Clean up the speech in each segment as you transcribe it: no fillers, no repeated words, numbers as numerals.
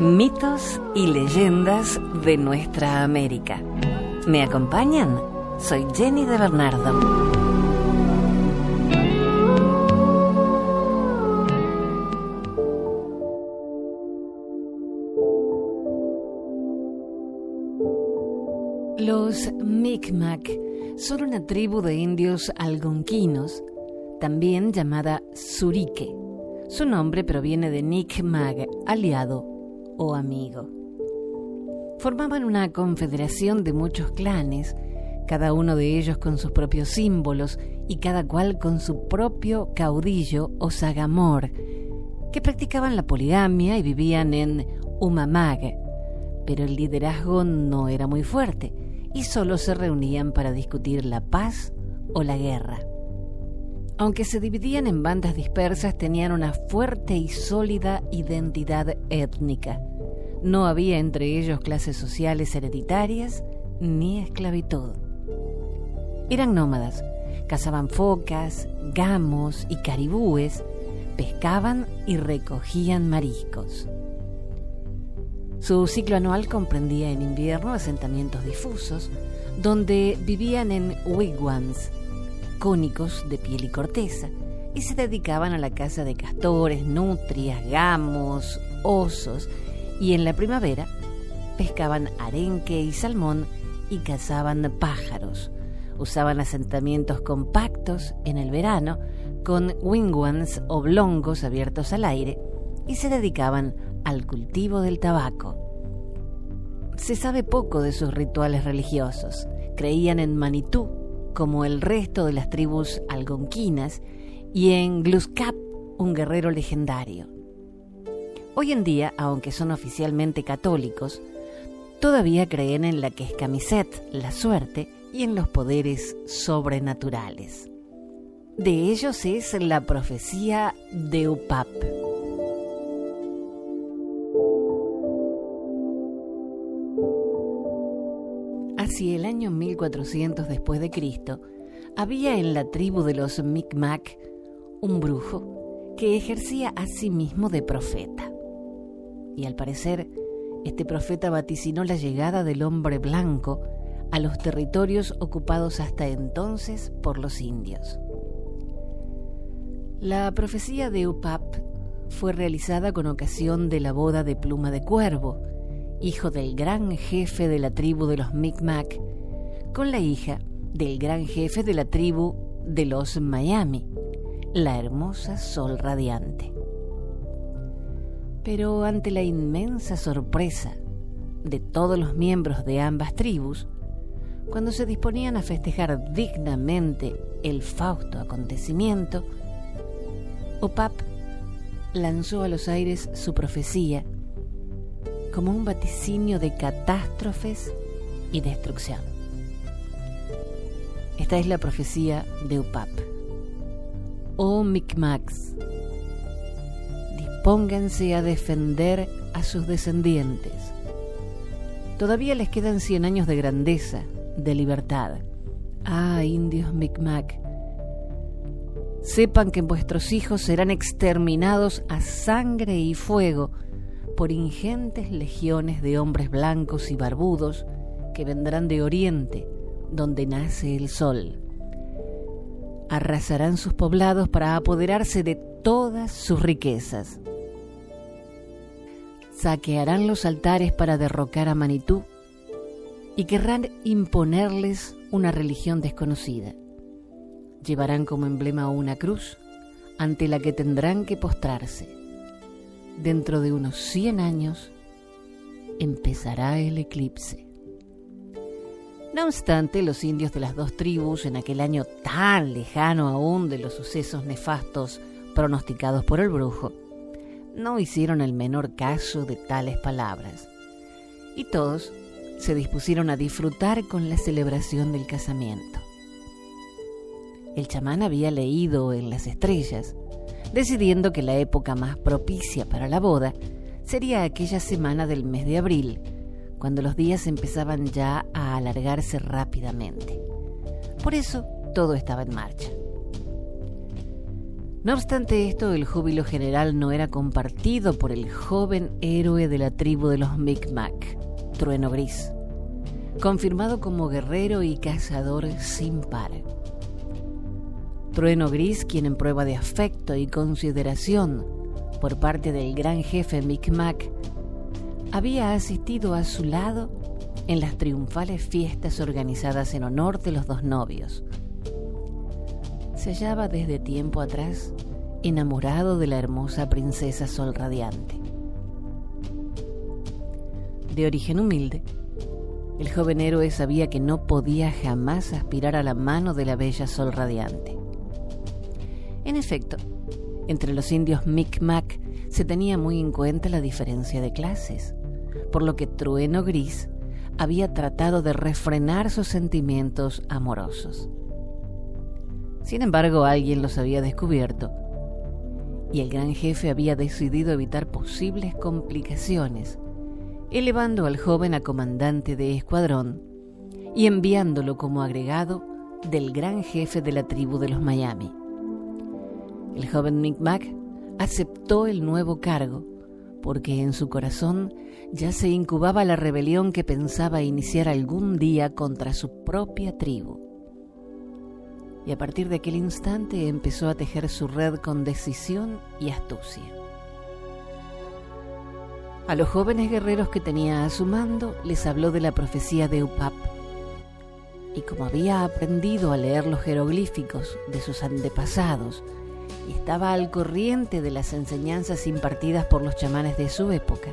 Mitos y leyendas de nuestra América. ¿Me acompañan? Soy Jenny de Bernardo. Los Micmac son una tribu de indios algonquinos, también llamada Surique. Su nombre proviene de Nicmag, aliado o amigo. Formaban una confederación de muchos clanes, cada uno de ellos con sus propios símbolos y cada cual con su propio caudillo o sagamor, que practicaban la poligamia y vivían en Umamag, pero el liderazgo no era muy fuerte y solo se reunían para discutir la paz o la guerra. Aunque se dividían en bandas dispersas, tenían una fuerte y sólida identidad étnica. No había entre ellos clases sociales hereditarias ni esclavitud. Eran nómadas, cazaban focas, gamos y caribúes, pescaban y recogían mariscos. Su ciclo anual comprendía en invierno asentamientos difusos, donde vivían en wigwams, cónicos de piel y corteza, y se dedicaban a la caza de castores, nutrias, gamos, osos, y en la primavera pescaban arenque y salmón y cazaban pájaros. Usaban asentamientos compactos en el verano, con wigwams oblongos abiertos al aire, y se dedicaban al cultivo del tabaco. Se sabe poco de sus rituales religiosos. Creían en Manitú, como el resto de las tribus algonquinas, y en Glooskap, un guerrero legendario. Hoy en día, aunque son oficialmente católicos, todavía creen en la Keskamiset, la suerte, y en los poderes sobrenaturales. De ellos es la profecía de Upap. Hacia el año 1400 después de Cristo, había en la tribu de los Micmac un brujo que ejercía a sí mismo de profeta. Y al parecer, este profeta vaticinó la llegada del hombre blanco a los territorios ocupados hasta entonces por los indios. La profecía de Upap fue realizada con ocasión de la boda de Pluma de Cuervo, hijo del gran jefe de la tribu de los Micmac, con la hija del gran jefe de la tribu de los Miami, la hermosa Sol Radiante. Pero ante la inmensa sorpresa de todos los miembros de ambas tribus, cuando se disponían a festejar dignamente el fausto acontecimiento, Upap lanzó a los aires su profecía como un vaticinio de catástrofes y destrucción. Esta es la profecía de Upap. Oh Micmacs, dispónganse a defender a sus descendientes. Todavía les quedan 100 años de grandeza, de libertad. Ah, indios Micmac, sepan que vuestros hijos serán exterminados a sangre y fuego por ingentes legiones de hombres blancos y barbudos que vendrán de oriente, donde nace el sol. Arrasarán sus poblados para apoderarse de todas sus riquezas. Saquearán los altares para derrocar a Manitú y querrán imponerles una religión desconocida. Llevarán como emblema una cruz ante la que tendrán que postrarse. Dentro de unos 100 años empezará el eclipse. No obstante, los indios de las dos tribus, en aquel año tan lejano aún de los sucesos nefastos pronosticados por el brujo, no hicieron el menor caso de tales palabras, y todos se dispusieron a disfrutar con la celebración del casamiento. El chamán había leído en las estrellas, decidiendo que la época más propicia para la boda sería aquella semana del mes de abril, cuando los días empezaban ya a alargarse rápidamente. Por eso todo estaba en marcha. No obstante esto, el júbilo general no era compartido por el joven héroe de la tribu de los Micmac, Trueno Gris, confirmado como guerrero y cazador sin par. Trueno Gris, quien en prueba de afecto y consideración por parte del gran jefe Micmac, había asistido a su lado en las triunfales fiestas organizadas en honor de los dos novios. Se hallaba desde tiempo atrás enamorado de la hermosa princesa Sol Radiante. De origen humilde, el joven héroe sabía que no podía jamás aspirar a la mano de la bella Sol Radiante. En efecto, entre los indios Micmac se tenía muy en cuenta la diferencia de clases, por lo que Trueno Gris había tratado de refrenar sus sentimientos amorosos. Sin embargo, alguien los había descubierto y el gran jefe había decidido evitar posibles complicaciones, elevando al joven a comandante de escuadrón y enviándolo como agregado del gran jefe de la tribu de los Miami. El joven Micmac aceptó el nuevo cargo porque en su corazón ya se incubaba la rebelión que pensaba iniciar algún día contra su propia tribu. Y a partir de aquel instante empezó a tejer su red con decisión y astucia. A los jóvenes guerreros que tenía a su mando les habló de la profecía de Upap, y como había aprendido a leer los jeroglíficos de sus antepasados y estaba al corriente de las enseñanzas impartidas por los chamanes de su época,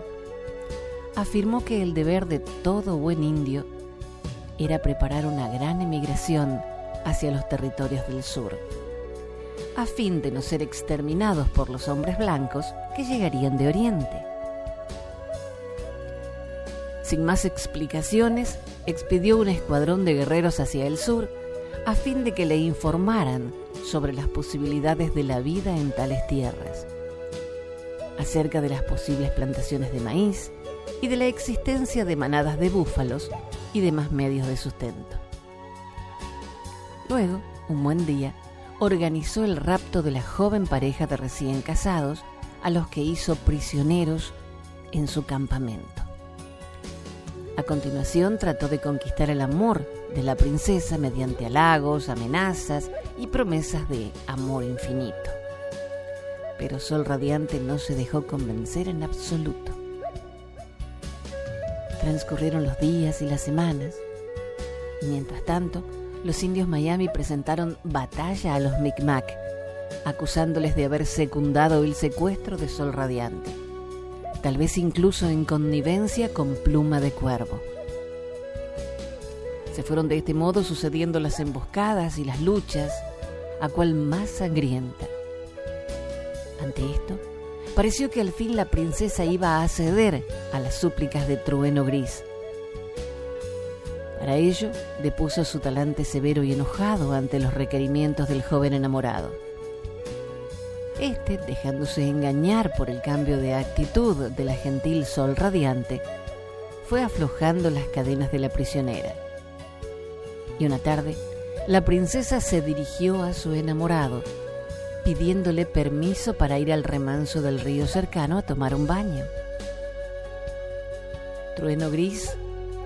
afirmó que el deber de todo buen indio era preparar una gran emigración hacia los territorios del sur, a fin de no ser exterminados por los hombres blancos que llegarían de Oriente. Sin más explicaciones, expidió un escuadrón de guerreros hacia el sur a fin de que le informaran sobre las posibilidades de la vida en tales tierras, acerca de las posibles plantaciones de maíz y de la existencia de manadas de búfalos y demás medios de sustento. Luego, un buen día, organizó el rapto de la joven pareja de recién casados, a los que hizo prisioneros en su campamento. A continuación, trató de conquistar el amor de la princesa mediante halagos, amenazas y promesas de amor infinito. Pero Sol Radiante no se dejó convencer en absoluto. Transcurrieron los días y las semanas, y mientras tanto, los indios Miami presentaron batalla a los Micmac, acusándoles de haber secundado el secuestro de Sol Radiante, tal vez incluso en connivencia con Pluma de Cuervo. Se fueron de este modo sucediendo las emboscadas y las luchas, a cual más sangrienta. Ante esto, pareció que al fin la princesa iba a ceder a las súplicas de Trueno Gris. Para ello, depuso su talante severo y enojado ante los requerimientos del joven enamorado. Este, dejándose engañar por el cambio de actitud de la gentil Sol Radiante, fue aflojando las cadenas de la prisionera. Y una tarde, la princesa se dirigió a su enamorado, pidiéndole permiso para ir al remanso del río cercano a tomar un baño. Trueno Gris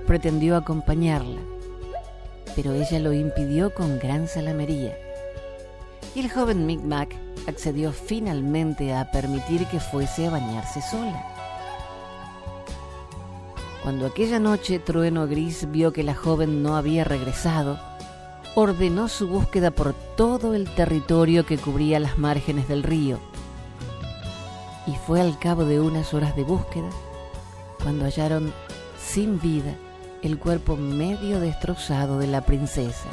pretendió acompañarla, pero ella lo impidió con gran salamería, y el joven Micmac accedió finalmente a permitir que fuese a bañarse sola. Cuando aquella noche Trueno Gris vio que la joven no había regresado, ordenó su búsqueda por todo el territorio que cubría las márgenes del río, y fue al cabo de unas horas de búsqueda cuando hallaron sin vida el cuerpo medio destrozado de la princesa,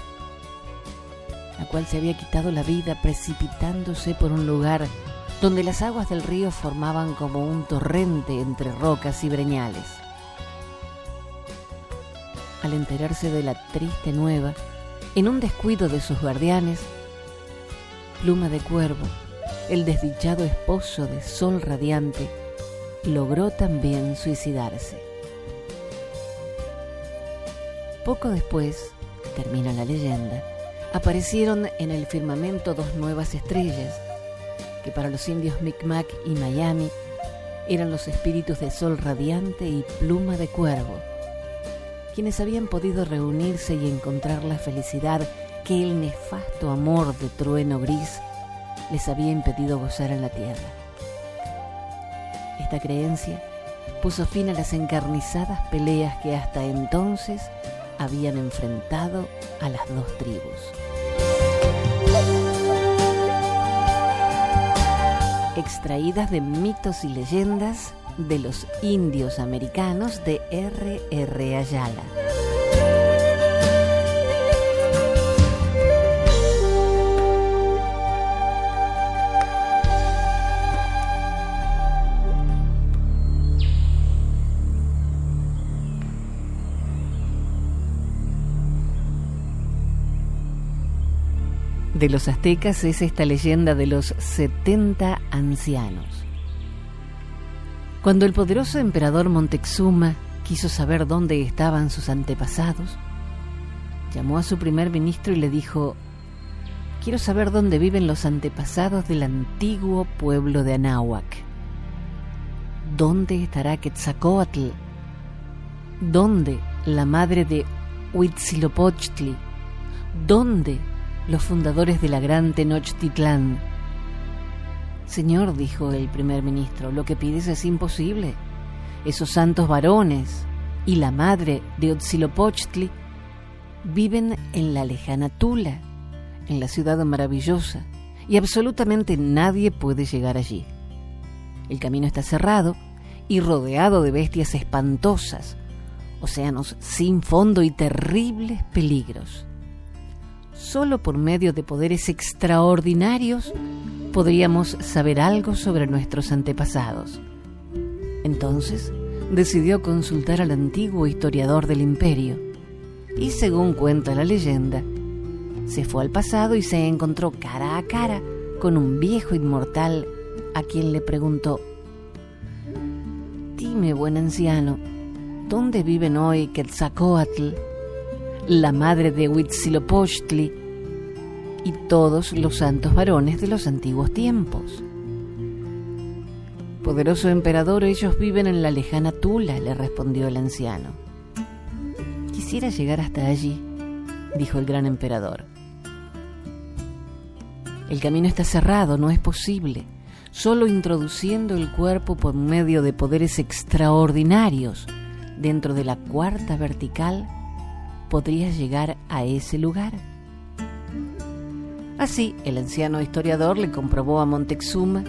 la cual se había quitado la vida precipitándose por un lugar donde las aguas del río formaban como un torrente entre rocas y breñales. Al enterarse de la triste nueva, en un descuido de sus guardianes, Pluma de Cuervo, el desdichado esposo de Sol Radiante, logró también suicidarse. Poco después, termina la leyenda, aparecieron en el firmamento dos nuevas estrellas, que para los indios Micmac y Miami eran los espíritus de sol radiante y pluma de cuervo, quienes habían podido reunirse y encontrar la felicidad que el nefasto amor de trueno gris les había impedido gozar en la tierra. Esta creencia puso fin a las encarnizadas peleas que hasta entonces habían enfrentado a las dos tribus. Extraídas de mitos y leyendas de los indios americanos de R.R. Ayala. De los aztecas es esta leyenda de los 70 ancianos. Cuando el poderoso emperador Moctezuma quiso saber dónde estaban sus antepasados, llamó a su primer ministro y le dijo: «Quiero saber dónde viven los antepasados del antiguo pueblo de Anáhuac. ¿Dónde estará Quetzalcóatl? ¿Dónde la madre de Huitzilopochtli? ¿Dónde los fundadores de la gran Tenochtitlán?» «Señor», dijo el primer ministro, «lo que pides es imposible. Esos santos varones y la madre de Huitzilopochtli viven en la lejana Tula, en la ciudad maravillosa, y absolutamente nadie puede llegar allí. El camino está cerrado y rodeado de bestias espantosas, océanos sin fondo y terribles peligros. Solo por medio de poderes extraordinarios podríamos saber algo sobre nuestros antepasados». Entonces decidió consultar al antiguo historiador del imperio y, según cuenta la leyenda, se fue al pasado y se encontró cara a cara con un viejo inmortal a quien le preguntó: «Dime, buen anciano, ¿dónde viven hoy Quetzalcóatl, la madre de Huitzilopochtli y todos los santos varones de los antiguos tiempos?» «Poderoso emperador, ellos viven en la lejana Tula», le respondió el anciano. «Quisiera llegar hasta allí», dijo el gran emperador. «El camino está cerrado, no es posible. Solo introduciendo el cuerpo por medio de poderes extraordinarios dentro de la cuarta vertical podrías llegar a ese lugar». Así, el anciano historiador le comprobó a Moctezuma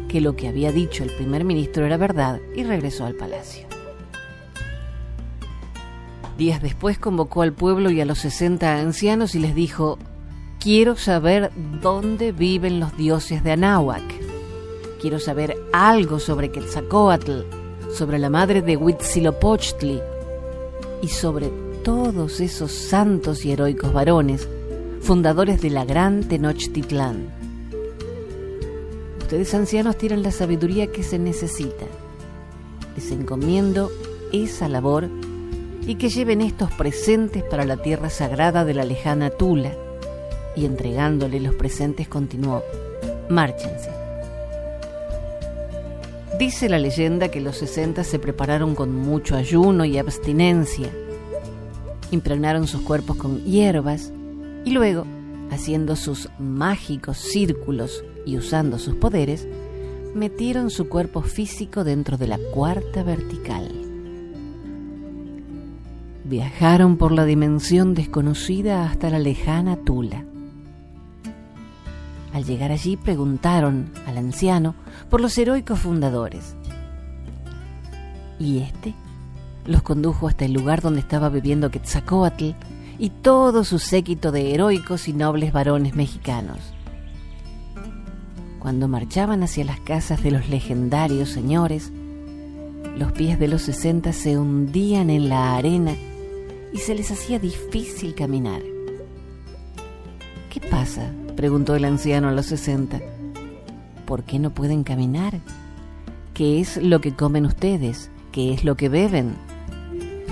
que lo que había dicho el primer ministro era verdad y regresó al palacio. Días después convocó al pueblo y a los 60 ancianos y les dijo: «Quiero saber dónde viven los dioses de Anáhuac. Quiero saber algo sobre Quetzalcóatl, sobre la madre de Huitzilopochtli y sobre todos esos santos y heroicos varones fundadores de la gran Tenochtitlán. Ustedes ancianos tienen la sabiduría que se necesita. Les encomiendo esa labor y que lleven estos presentes para la tierra sagrada de la lejana Tula». Y entregándole los presentes continuó: «Márchense». Dice la leyenda que los 60 se prepararon con mucho ayuno y abstinencia, impregnaron sus cuerpos con hierbas y luego, haciendo sus mágicos círculos y usando sus poderes, metieron su cuerpo físico dentro de la cuarta vertical. Viajaron por la dimensión desconocida hasta la lejana Tula. Al llegar allí preguntaron al anciano por los heroicos fundadores, y este los condujo hasta el lugar donde estaba viviendo Quetzalcóatl y todo su séquito de heroicos y nobles varones mexicanos. Cuando marchaban hacia las casas de los legendarios señores, los pies de los 60 se hundían en la arena y se les hacía difícil caminar. «¿Qué pasa?», preguntó el anciano a los 60. «¿Por qué no pueden caminar? ¿Qué es lo que comen ustedes? ¿Qué es lo que beben?».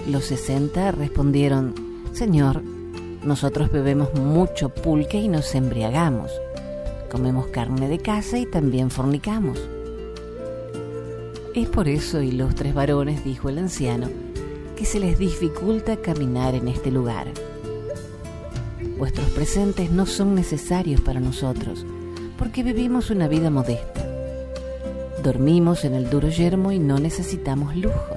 Los 60 respondieron: «Señor, nosotros bebemos mucho pulque y nos embriagamos. comemos carne de caza y también fornicamos. Es por eso, ilustres varones, dijo el anciano, que se les dificulta caminar en este lugar. Vuestros presentes no son necesarios para nosotros, porque vivimos una vida modesta. Dormimos en el duro yermo y no necesitamos lujo.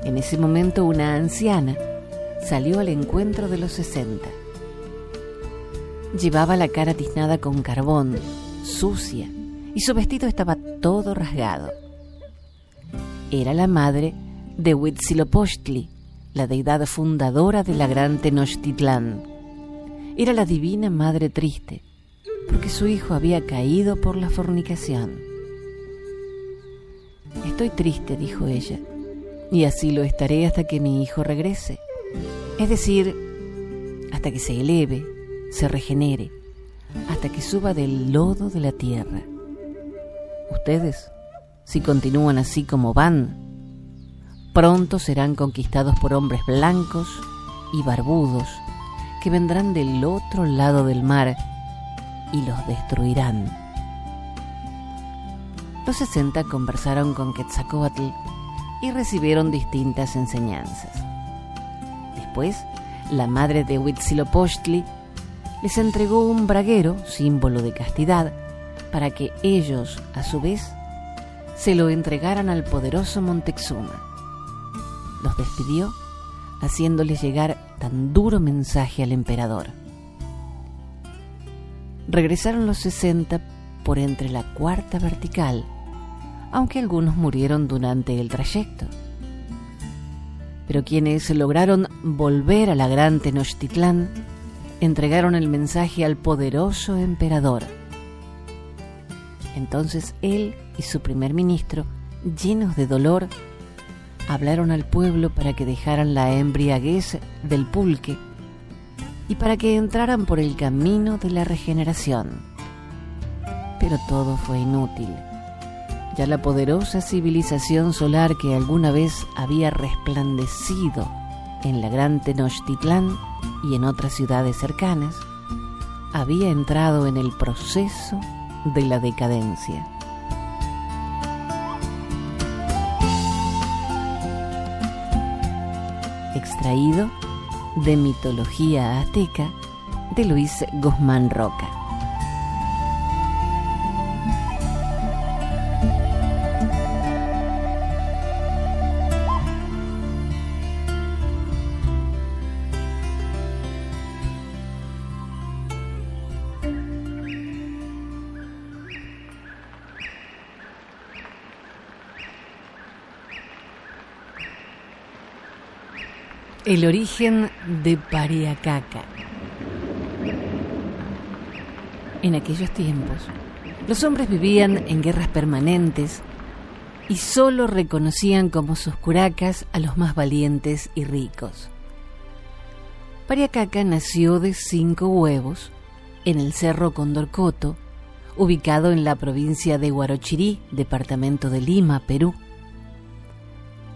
En ese momento una anciana salió al encuentro de los 60. Llevaba la cara tiznada con carbón, sucia, y su vestido estaba todo rasgado. Era la madre de Huitzilopochtli, la deidad fundadora de la gran Tenochtitlán. Era la divina madre triste, porque su hijo había caído por la fornicación. Estoy triste, dijo ella, y así lo estaré hasta que mi hijo regrese. Es decir, hasta que se eleve, se regenere, hasta que suba del lodo de la tierra. Ustedes, si continúan así como van, pronto serán conquistados por hombres blancos y barbudos que vendrán del otro lado del mar y los destruirán. Los 60 conversaron con Quetzalcóatl y recibieron distintas enseñanzas. Después, la madre de Huitzilopochtli les entregó un braguero, símbolo de castidad, para que ellos, a su vez, se lo entregaran al poderoso Montezuma. Los despidió, haciéndoles llegar tan duro mensaje al emperador. Regresaron los 60 por entre la cuarta vertical, aunque algunos murieron durante el trayecto. Pero quienes lograron volver a la gran Tenochtitlán entregaron el mensaje al poderoso emperador. Entonces él y su primer ministro, llenos de dolor, hablaron al pueblo para que dejaran la embriaguez del pulque y para que entraran por el camino de la regeneración. Pero todo fue inútil. Ya la poderosa civilización solar que alguna vez había resplandecido en la gran Tenochtitlán y en otras ciudades cercanas, había entrado en el proceso de la decadencia. Extraído de Mitología Azteca de Luis Guzmán Roca. El origen de Pariacaca. En aquellos tiempos, los hombres vivían en guerras permanentes y solo reconocían como sus curacas a los más valientes y ricos. Pariacaca nació de 5 huevos en el Cerro Condorcoto, ubicado en la provincia de Huarochirí, departamento de Lima, Perú.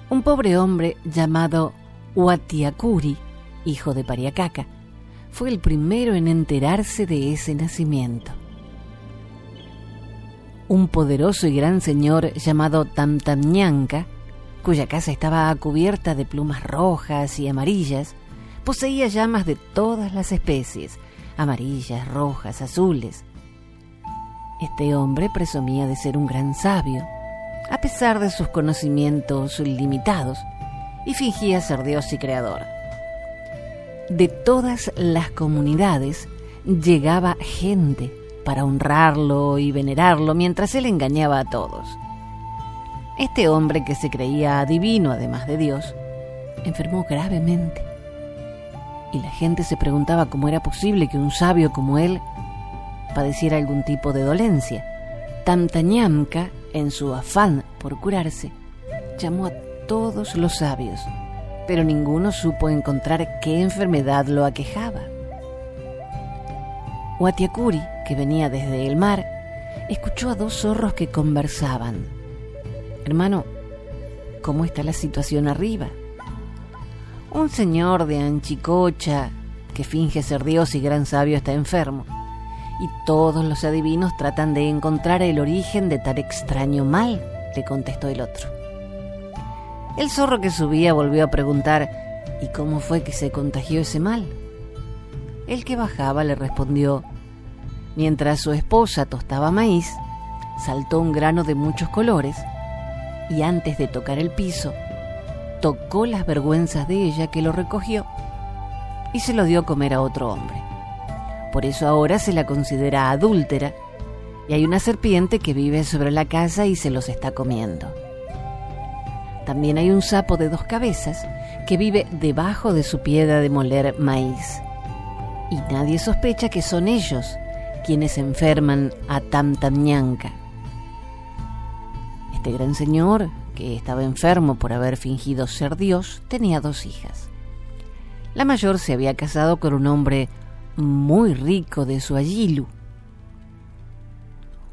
Un pobre hombre llamado Huatiacuri, hijo de Pariacaca, fue el primero en enterarse de ese nacimiento. Un poderoso y gran señor llamado Tamtamñanca, cuya casa estaba cubierta de plumas rojas y amarillas, poseía llamas de todas las especies, amarillas, rojas, azules. Este hombre presumía de ser un gran sabio, a pesar de sus conocimientos limitados, y fingía ser Dios y creador. De todas las comunidades llegaba gente para honrarlo y venerarlo mientras él engañaba a todos. Este hombre, que se creía adivino además de Dios, enfermó gravemente. Y la gente se preguntaba cómo era posible que un sabio como él padeciera algún tipo de dolencia. Tamtañamca, en su afán por curarse, llamó a todos los sabios, pero ninguno supo encontrar qué enfermedad lo aquejaba. Huatiacuri, que venía desde el mar, escuchó a 2 zorros que conversaban. «Hermano, ¿cómo está la situación arriba?» Un señor de Anchicocha, que finge ser Dios y gran sabio, está enfermo, y todos los adivinos tratan de encontrar el origen de tan extraño mal, le contestó el otro. El zorro que subía volvió a preguntar: ¿y cómo fue que se contagió ese mal? El que bajaba le respondió: mientras su esposa tostaba maíz, saltó un grano de muchos colores y antes de tocar el piso, tocó las vergüenzas de ella, que lo recogió y se lo dio a comer a otro hombre. Por eso ahora se la considera adúltera y hay una serpiente que vive sobre la casa y se los está comiendo. También hay un sapo de 2 cabezas que vive debajo de su piedra de moler maíz. Y nadie sospecha que son ellos quienes enferman a Tamtañanka. Este gran señor, que estaba enfermo por haber fingido ser Dios, tenía 2 hijas. La mayor se había casado con un hombre muy rico de su Ayilu.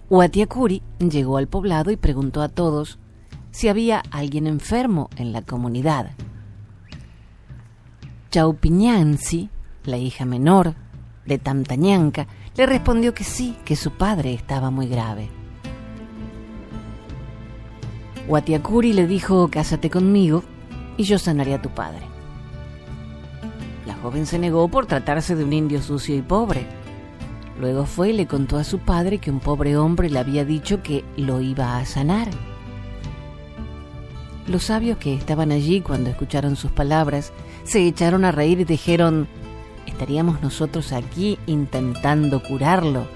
Uatiacuri llegó al poblado y preguntó a todos si había alguien enfermo en la comunidad. Chaupiñansi, la hija menor de Tamtañanka, le respondió que sí, que su padre estaba muy grave. Uatiacuri le dijo: cásate conmigo y yo sanaré a tu padre. La joven se negó por tratarse de un indio sucio y pobre. Luego fue y le contó a su padre que un pobre hombre le había dicho que lo iba a sanar. Los sabios que estaban allí cuando escucharon sus palabras se echaron a reír y dijeron: ¿estaríamos nosotros aquí intentando curarlo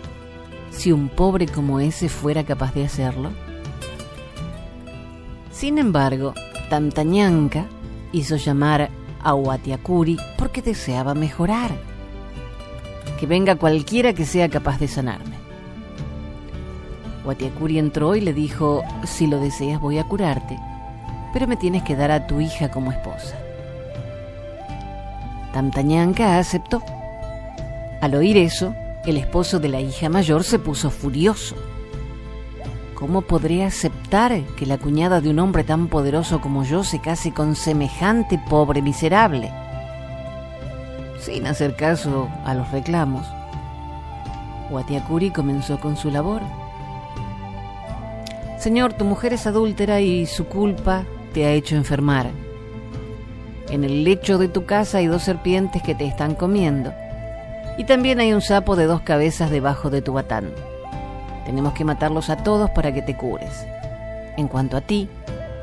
si un pobre como ese fuera capaz de hacerlo? Sin embargo, Tamtañanka hizo llamar a Uatiacuri porque deseaba mejorar. Que venga cualquiera que sea capaz de sanarme. Uatiacuri entró y le dijo: si lo deseas voy a curarte, pero me tienes que dar a tu hija como esposa. Tamtañanka aceptó. Al oír eso, el esposo de la hija mayor se puso furioso. ¿Cómo podré aceptar que la cuñada de un hombre tan poderoso como yo se case con semejante pobre miserable? Sin hacer caso a los reclamos, Uatiacuri comenzó con su labor. Señor, tu mujer es adúltera y su culpa te ha hecho enfermar. En el lecho de tu casa hay 2 serpientes que te están comiendo. Y también hay un sapo de 2 cabezas debajo de tu batán. Tenemos que matarlos a todos para que te cures. En cuanto a ti,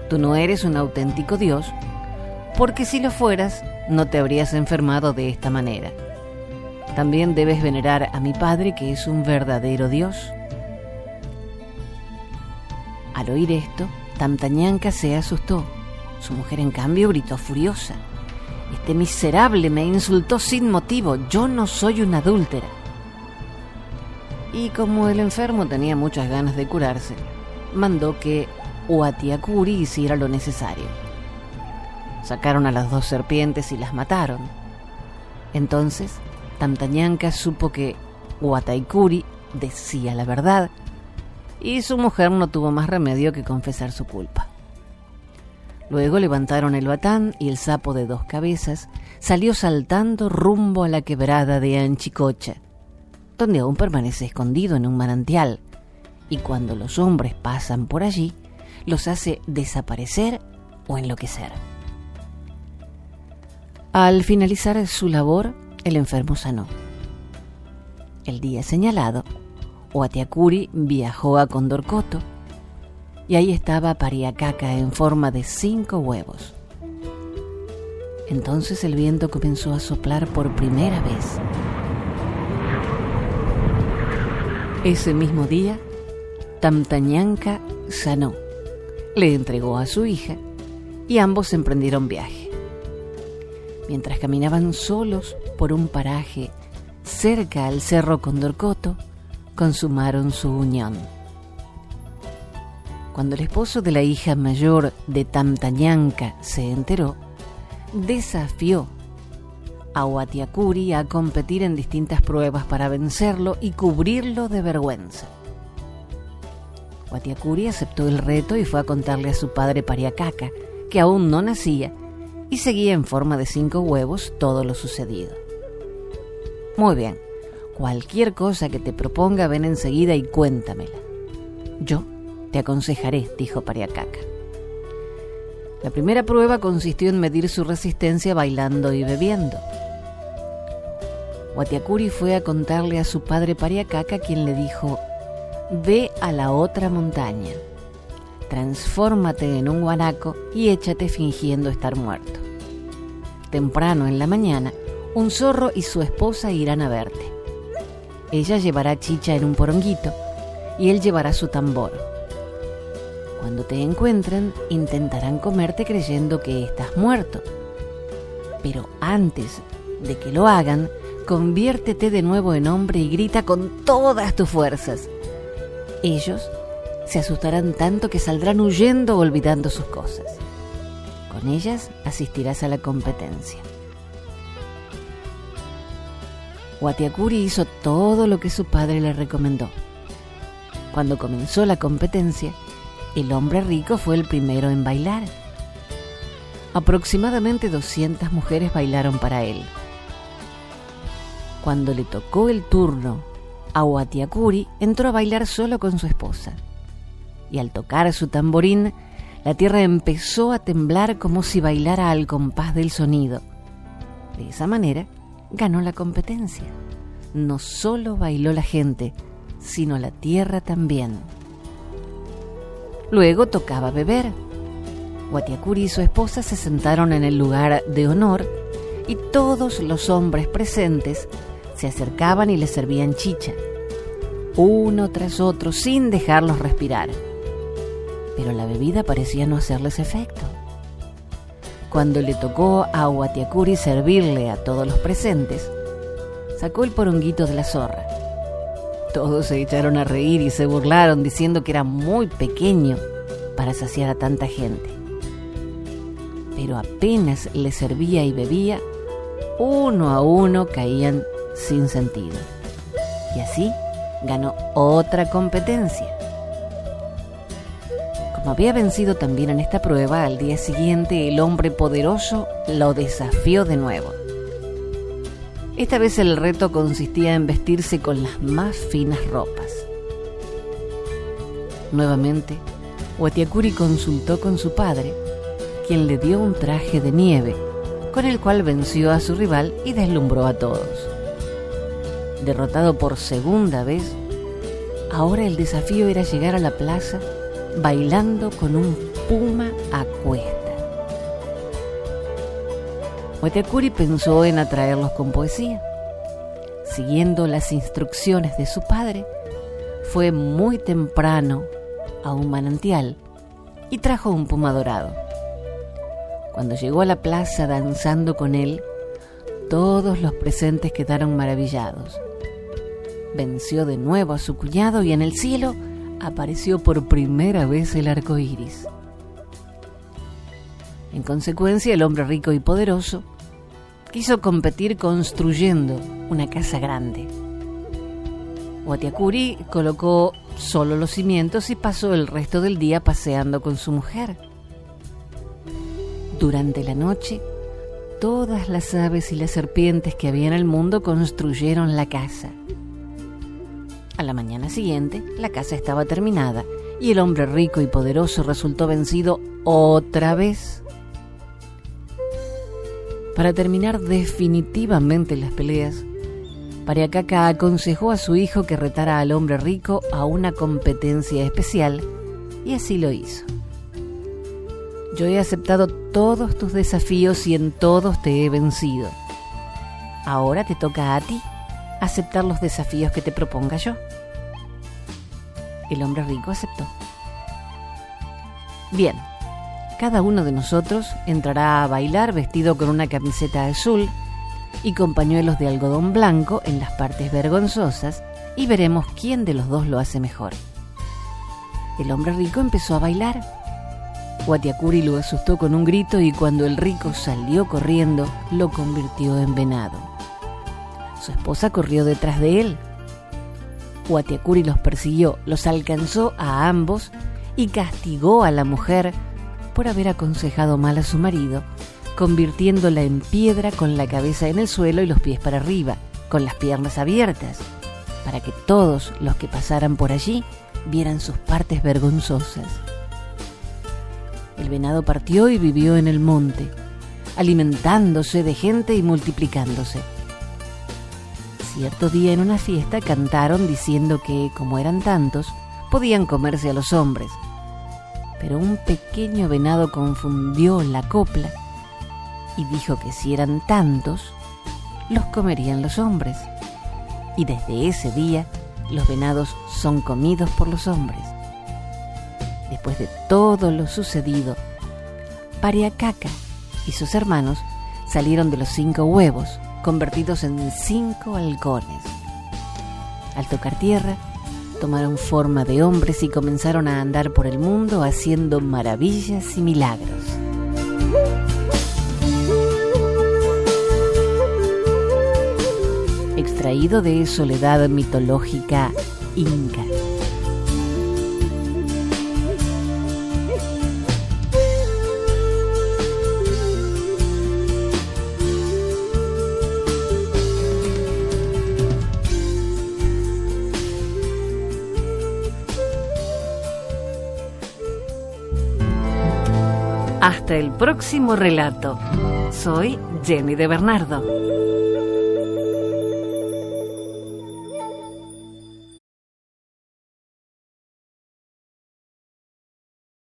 tú no eres un auténtico Dios, porque si lo fueras, no te habrías enfermado de esta manera. También debes venerar a mi padre, que es un verdadero Dios. Al oír esto, Tamtañanka se asustó. Su mujer, en cambio, gritó furiosa: este miserable me insultó sin motivo. Yo no soy una adúltera. Y como el enfermo tenía muchas ganas de curarse, mandó que Uatiacuri hiciera lo necesario. Sacaron a las 2 serpientes y las mataron. Entonces, Tamtañanka supo que Uatiacuri decía la verdad y su mujer no tuvo más remedio que confesar su culpa. Luego levantaron el batán y el sapo de 2 cabezas salió saltando rumbo a la quebrada de Anchicocha, donde aún permanece escondido en un manantial, y cuando los hombres pasan por allí, los hace desaparecer o enloquecer. Al finalizar su labor, el enfermo sanó. El día señalado, Uatiacuri viajó a Condorcoto, y ahí estaba Pariacaca en forma de 5 huevos. Entonces el viento comenzó a soplar por primera vez. Ese mismo día, Tamtañanka sanó, le entregó a su hija y ambos emprendieron viaje. Mientras caminaban solos por un paraje cerca al cerro Condorcoto, consumaron su unión. Cuando el esposo de la hija mayor de Tamtañanka se enteró, desafió a Uatiacuri a competir en distintas pruebas para vencerlo y cubrirlo de vergüenza. Uatiacuri aceptó el reto y fue a contarle a su padre Pariacaca, que aún no nacía y seguía en forma de 5 huevos, todo lo sucedido. Muy bien, Cualquier cosa que te proponga, ven enseguida y cuéntamela. Yo te aconsejaré, dijo Pariacaca. La primera prueba consistió en medir su resistencia bailando y bebiendo. Watiacuri fue a contarle a su padre Pariacaca, quien le dijo: ve a la otra montaña, transfórmate en un guanaco y échate fingiendo estar muerto. Temprano en la mañana, un zorro y su esposa irán a verte. Ella llevará chicha en un poronguito y él llevará su tambor. Cuando te encuentren, intentarán comerte creyendo que estás muerto. Pero antes de que lo hagan, conviértete de nuevo en hombre y grita con todas tus fuerzas. Ellos se asustarán tanto que saldrán huyendo o olvidando sus cosas. Con ellas asistirás a la competencia. Watiacuri hizo todo lo que su padre le recomendó. Cuando comenzó la competencia, el hombre rico fue el primero en bailar. Aproximadamente 200 mujeres bailaron para él. Cuando le tocó el turno a Watiacuri, entró a bailar solo con su esposa. Y al tocar su tamborín, la tierra empezó a temblar como si bailara al compás del sonido. De esa manera, ganó la competencia. No solo bailó la gente, sino la tierra también. Luego tocaba beber. Watiacuri y su esposa se sentaron en el lugar de honor y todos los hombres presentes se acercaban y les servían chicha, uno tras otro, sin dejarlos respirar. Pero la bebida parecía no hacerles efecto. Cuando le tocó a Watiacuri servirle a todos los presentes, sacó el poronguito de la zorra. Todos se echaron a reír y se burlaron, diciendo que era muy pequeño para saciar a tanta gente. Pero apenas le servía y bebía, uno a uno caían sin sentido. Y así ganó otra competencia. Como había vencido también en esta prueba, al día siguiente el hombre poderoso lo desafió de nuevo. Esta vez el reto consistía en vestirse con las más finas ropas. Nuevamente, Watiacuri consultó con su padre, quien le dio un traje de nieve, con el cual venció a su rival y deslumbró a todos. Derrotado por segunda vez, ahora el desafío era llegar a la plaza bailando con un puma a cuesta. Watiacuri pensó en atraerlos con poesía. Siguiendo las instrucciones de su padre, fue muy temprano a un manantial y trajo un puma dorado. Cuando llegó a la plaza danzando con él, todos los presentes quedaron maravillados. Venció de nuevo a su cuñado y en el cielo apareció por primera vez el arco iris. En consecuencia, el hombre rico y poderoso quiso competir construyendo una casa grande. Watiacuri colocó solo los cimientos y pasó el resto del día paseando con su mujer. Durante la noche, todas las aves y las serpientes que había en el mundo construyeron la casa. A la mañana siguiente, la casa estaba terminada y el hombre rico y poderoso resultó vencido otra vez. Para terminar definitivamente las peleas, Pariacaca aconsejó a su hijo que retara al hombre rico a una competencia especial y así lo hizo. Yo he aceptado todos tus desafíos y en todos te he vencido. Ahora te toca a ti aceptar los desafíos que te proponga yo. El hombre rico aceptó. Bien, cada uno de nosotros entrará a bailar vestido con una camiseta azul y con pañuelos de algodón blanco en las partes vergonzosas y veremos quién de los dos lo hace mejor. El hombre rico empezó a bailar. Watiacuri lo asustó con un grito y cuando el rico salió corriendo, lo convirtió en venado. Su esposa corrió detrás de él. Watiacuri los persiguió, los alcanzó a ambos y castigó a la mujer por haber aconsejado mal a su marido, convirtiéndola en piedra con la cabeza en el suelo y los pies para arriba, con las piernas abiertas, para que todos los que pasaran por allí vieran sus partes vergonzosas. El venado partió y vivió en el monte, alimentándose de gente y multiplicándose. Cierto día en una fiesta cantaron diciendo que, como eran tantos, podían comerse a los hombres. Pero un pequeño venado confundió la copla y dijo que si eran tantos, los comerían los hombres. Y desde ese día, los venados son comidos por los hombres. Después de todo lo sucedido, Pariacaca y sus hermanos salieron de los 5 huevos, convertidos en 5 halcones. Al tocar tierra, tomaron forma de hombres y comenzaron a andar por el mundo haciendo maravillas y milagros. Extraído de Soledad mitológica inca. Hasta el próximo relato. Soy Jenny de Bernardo.